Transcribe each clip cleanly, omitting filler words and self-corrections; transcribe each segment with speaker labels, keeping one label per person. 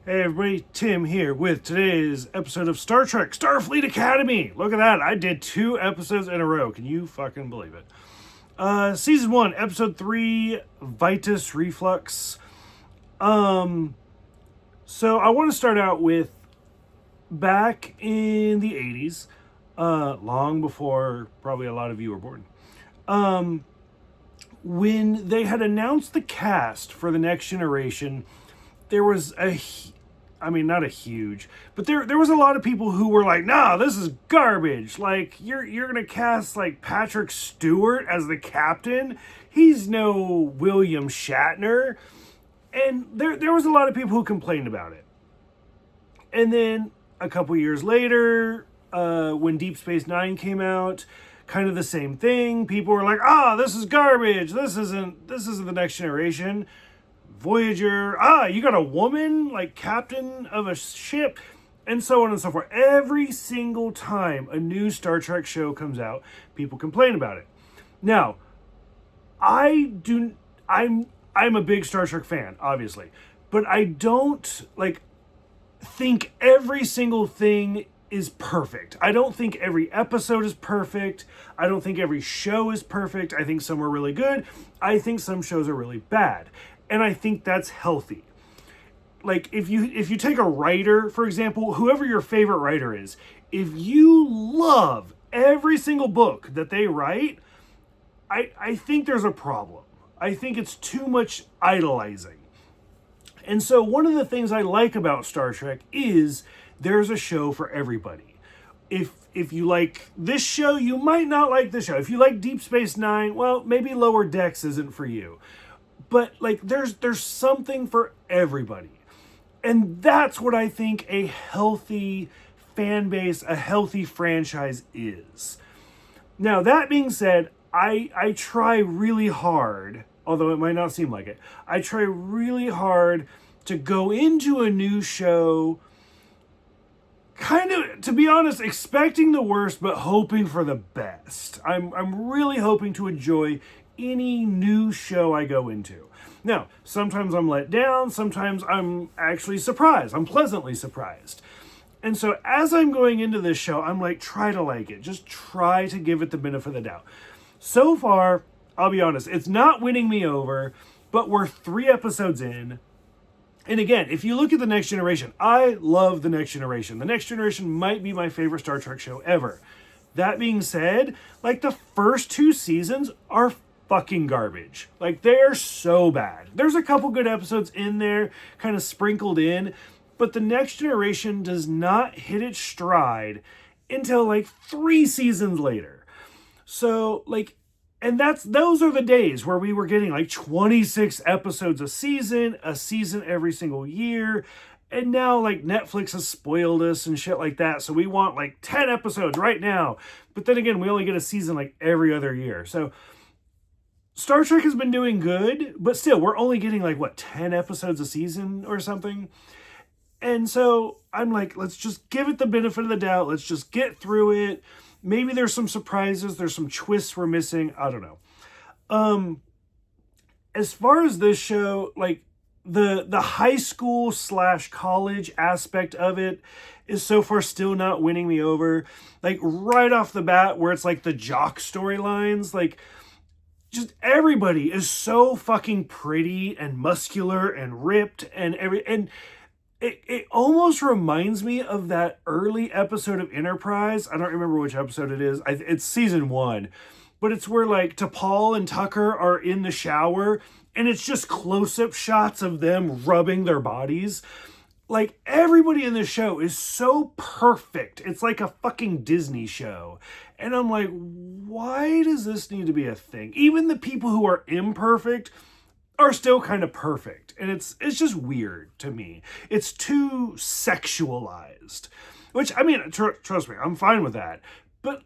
Speaker 1: Hey everybody, Tim here with today's episode of Star Trek Starfleet Academy. Look at that, I did 2 episodes in a row. Can you fucking believe it? Season 1, Episode 3, Vitus, Reflux. So I want to start out with back in the 80s, long before probably a lot of you were born. When they had announced the cast for the Next Generation, there was not a huge, but there was a lot of people who were like, "Nah, this is garbage. Like you're gonna cast like Patrick Stewart as the captain. He's no William Shatner." And there was a lot of people who complained about it. And then a couple years later, when Deep Space Nine came out, kind of the same thing. People were like, this is garbage. This isn't the Next Generation. Voyager, you got a woman like captain of a ship, and so on and so forth. Every single time a new Star Trek show comes out, people complain about it. Now, I'm a big Star Trek fan, obviously, but I don't think every single thing is perfect. I don't think every episode is perfect. I don't think every show is perfect. I think some are really good. I think some shows are really bad. And I think that's healthy. Like if you take a writer, for example, whoever your favorite writer is, if you love every single book that they write, I think there's a problem. I think it's too much idolizing. And so one of the things I like about Star Trek is there's a show for everybody. If you like this show, you might not like this show. If you like Deep Space Nine, well, maybe Lower Decks isn't for you. But there's something for everybody. And that's what I think a healthy fan base, a healthy franchise is. Now, that being said, I try really hard, although it might not seem like it, I try really hard to go into a new show kind of, to be honest, expecting the worst but hoping for the best. I'm really hoping to enjoy any new show I go into. Now, sometimes I'm let down, sometimes I'm actually surprised. I'm pleasantly surprised. And so as I'm going into this show, I'm like, try to like it. Just try to give it the benefit of the doubt. So far, I'll be honest, it's not winning me over, but we're 3 episodes in. And again, if you look at The Next Generation, I love The Next Generation. The Next Generation might be my favorite Star Trek show ever. That being said, the first 2 seasons are fucking garbage. They're so bad. There's a couple good episodes in there, kind of sprinkled in, but The Next Generation does not hit its stride until 3 seasons later. So, and those are the days where we were getting 26 episodes a season every single year. And now Netflix has spoiled us and shit like that. So we want 10 episodes right now. But then again, we only get a season every other year. So Star Trek has been doing good, but still, we're only getting 10 episodes a season or something. And so I'm let's just give it the benefit of the doubt. Let's just get through it. Maybe there's some surprises. There's some twists we're missing. I don't know. As far as this show, the high school / college aspect of it is so far still not winning me over. Right off the bat, where it's the jock storylines, just everybody is so fucking pretty and muscular and ripped and it almost reminds me of that early episode of Enterprise. I don't remember which episode it is. It's season 1, but it's where T'Pol and Tucker are in the shower and it's just close-up shots of them rubbing their bodies. Everybody in this show is so perfect. It's like a fucking Disney show. And I'm like, why does this need to be a thing? Even the people who are imperfect are still kind of perfect. And it's just weird to me. It's too sexualized. Which, trust me, I'm fine with that. But,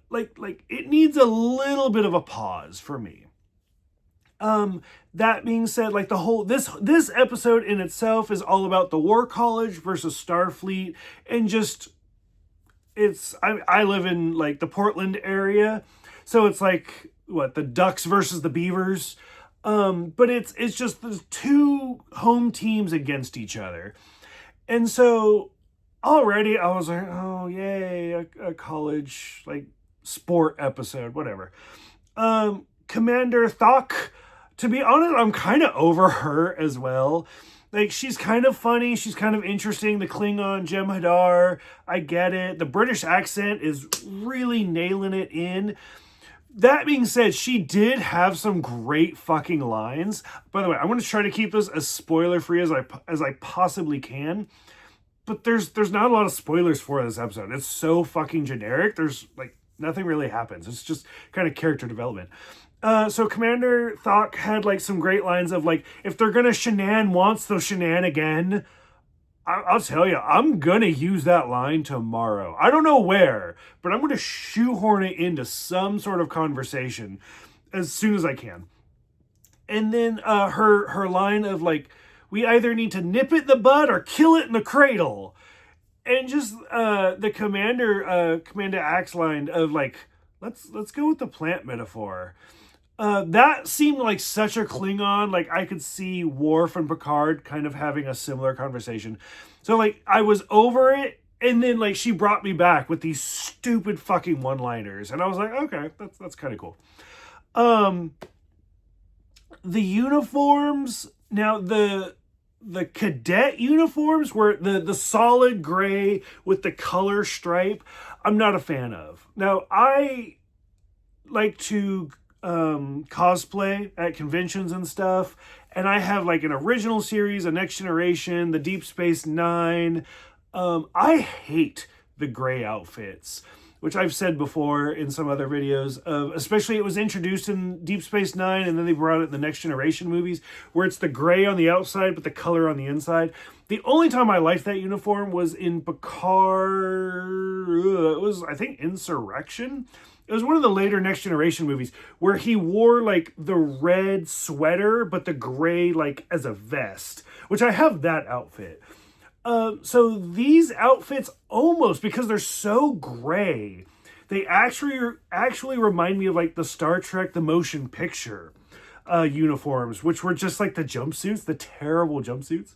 Speaker 1: it needs a little bit of a pause for me. That being said, the whole this episode in itself is all about the War College versus Starfleet, and just I live in the Portland area, so it's the Ducks versus the Beavers, but it's just the 2 home teams against each other, And so already I was like, oh yay, a college like sport episode, whatever. Commander Thok, to be honest, I'm kind of over her as well. Like, she's kind of funny, she's kind of interesting. The Klingon Jem'Hadar, I get it. The British accent is really nailing it in. That being said, she did have some great fucking lines. By the way, I'm going to try to keep this as spoiler free as I possibly can. But there's not a lot of spoilers for this episode. It's so fucking generic. There's like nothing really happens. It's just kind of character development. So Commander Thok had like some great lines of like, if they're gonna shenan once, they'll shenan again. I'll tell you, I'm gonna use that line tomorrow. I don't know where, but I'm gonna shoehorn it into some sort of conversation as soon as I can. And then her line of like, we either need to nip it in the bud or kill it in the cradle. And just the Commander Axe line of like, let's go with the plant metaphor. That seemed like such a Klingon. Like, I could see Worf and Picard kind of having a similar conversation. So like, I was over it, and then like she brought me back with these stupid fucking one-liners, and I was like, okay, that's kind of cool. The uniforms, now the cadet uniforms were the solid gray with the color stripe. I'm not a fan of. Now, I like to cosplay at conventions and stuff, and I have like an original series, a Next Generation, the Deep Space Nine. I hate the gray outfits, which I've said before in some other videos, especially it was introduced in Deep Space Nine, and then they brought it in the Next Generation movies, where it's the gray on the outside, but the color on the inside. The only time I liked that uniform was in Picard, it was, I think, Insurrection. It was one of the later Next Generation movies where he wore like the red sweater, but the gray like as a vest, which I have that outfit. So these outfits almost, because they're so gray, they actually remind me of like the Star Trek, the motion picture uniforms, which were just like the jumpsuits, the terrible jumpsuits.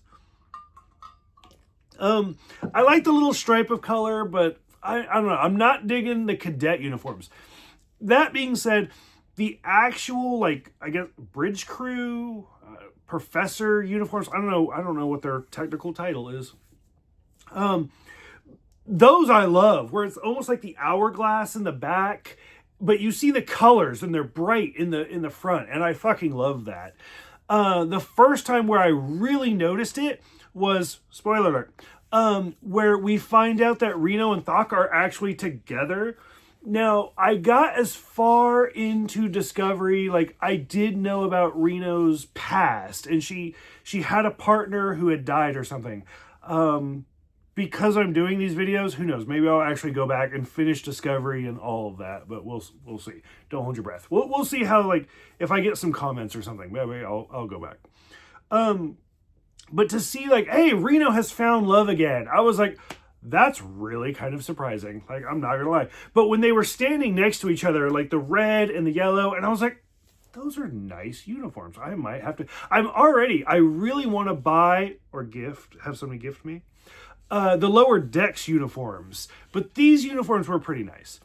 Speaker 1: I like the little stripe of color, but I don't know. I'm not digging the cadet uniforms. That being said, the actual, like, I guess, bridge crew, professor uniforms, I don't know what their technical title is. Those I love, where it's almost like the hourglass in the back, but you see the colors and they're bright in the front, and I fucking love that. The first time where I really noticed it was, spoiler alert, where we find out that Reno and Thok are actually together. Now, I got as far into Discovery, like, I did know about Reno's past, and she had a partner who had died or something. Because I'm doing these videos, who knows, maybe I'll actually go back and finish Discovery and all of that, but we'll see. Don't hold your breath. We'll see how, like, if I get some comments or something, maybe I'll go back. But to see, like, hey, Reno has found love again, I was like, that's really kind of surprising. Like, I'm not gonna lie. But when they were standing next to each other, like the red and the yellow, and I was like, those are nice uniforms. I might have to. I really want to buy or have somebody gift me the Lower Decks uniforms. But these uniforms were pretty nice.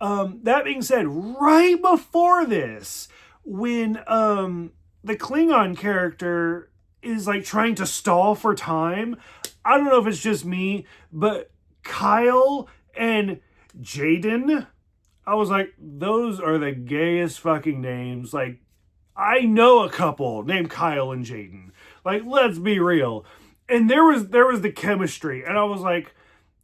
Speaker 1: That being said, right before this, when the Klingon character is like trying to stall for time, I don't know if it's just me, but Kyle and Jaden, I was like, those are the gayest fucking names. Like, I know a couple named Kyle and Jaden. Like, let's be real. And there was the chemistry, and I was like,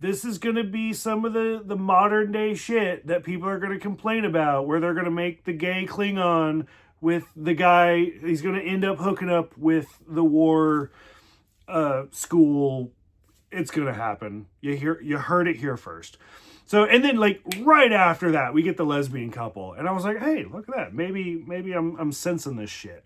Speaker 1: this is going to be some of the modern day shit that people are going to complain about, where they're going to make the gay Klingon with the guy, he's going to end up hooking up with the war school. It's going to happen. You heard it here first. So, and then like right after that, we get the lesbian couple, and I was like, hey, look at that. Maybe I'm sensing this shit.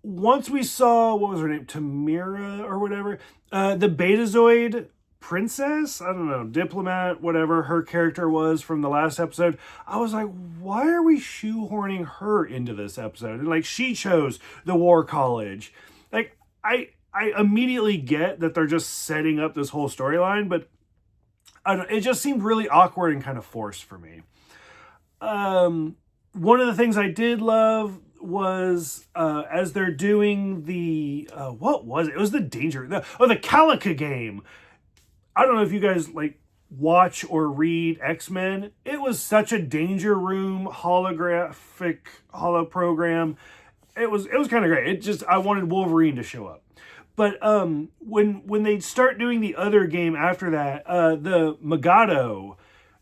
Speaker 1: Once we saw, what was her name, Tamira or whatever, the Betazoid princess, I don't know, diplomat, whatever her character was from the last episode, I was like, why are we shoehorning her into this episode? And like, she chose the war college. Like, I I immediately get that they're just setting up this whole storyline, but I don't, it just seemed really awkward and kind of forced for me. One of the things I did love was as they're doing the what was it? It was the the Calica game. I don't know if you guys like watch or read X-Men. It was such a Danger Room holographic holo program. It was kind of great. It just, I wanted Wolverine to show up. But when they start doing the other game after that, the Magado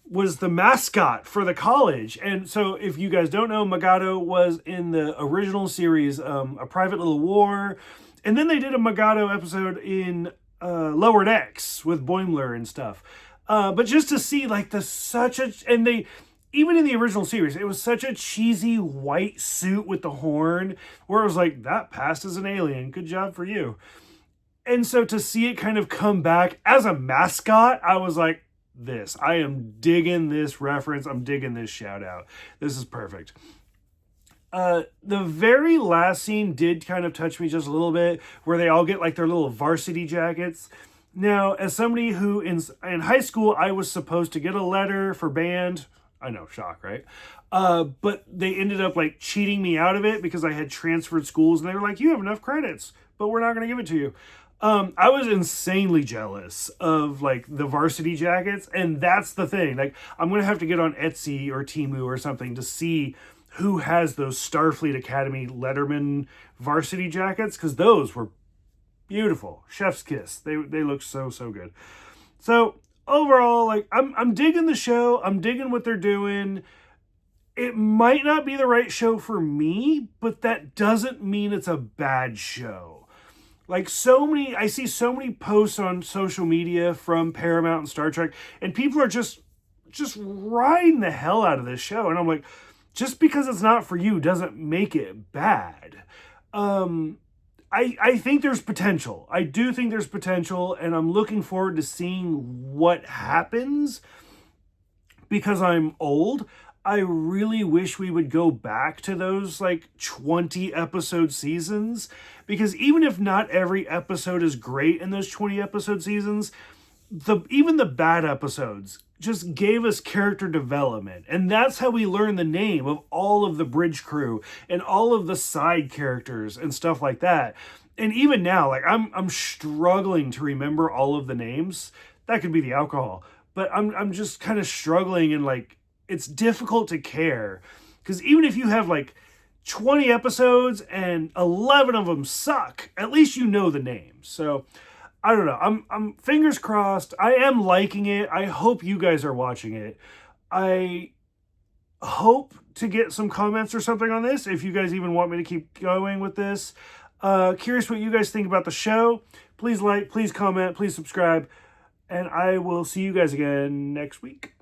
Speaker 1: was the mascot for the college. And so if you guys don't know, Magado was in the original series, A Private Little War. And then they did a Magado episode in Lower Decks with Boimler and stuff. But just to see like even in the original series, it was such a cheesy white suit with the horn where it was like, that passed as an alien. Good job for you. And so to see it kind of come back as a mascot, I was like, I am digging this reference. I'm digging this shout out. This is perfect. The very last scene did kind of touch me just a little bit, where they all get like their little varsity jackets. Now, as somebody who in high school, I was supposed to get a letter for band. I know, shock, right? But they ended up like cheating me out of it because I had transferred schools, and they were like, you have enough credits, but we're not going to give it to you. I was insanely jealous of like the varsity jackets, and that's the thing. Like, I'm going to have to get on Etsy or Temu or something to see who has those Starfleet Academy Letterman varsity jackets, because those were beautiful. Chef's kiss. They look so good. So overall, like, I'm digging the show. I'm digging what they're doing. It might not be the right show for me, but that doesn't mean it's a bad show. Like, I see so many posts on social media from Paramount and Star Trek, and people are just riding the hell out of this show. And I'm like, just because it's not for you doesn't make it bad. I think there's potential. I do think there's potential, and I'm looking forward to seeing what happens. Because I'm old, I really wish we would go back to those like 20 episode seasons, because even if not every episode is great in those 20 episode seasons, even the bad episodes just gave us character development. And that's how we learn the name of all of the bridge crew and all of the side characters and stuff like that. And even now, like, I'm struggling to remember all of the names. That could be the alcohol, but I'm just kind of struggling, and like, it's difficult to care, because even if you have like 20 episodes and 11 of them suck, at least you know the names. So I don't know. I'm fingers crossed. I am liking it. I hope you guys are watching it. I hope to get some comments or something on this, if you guys even want me to keep going with this. Curious what you guys think about the show. Please like, please comment, please subscribe, and I will see you guys again next week.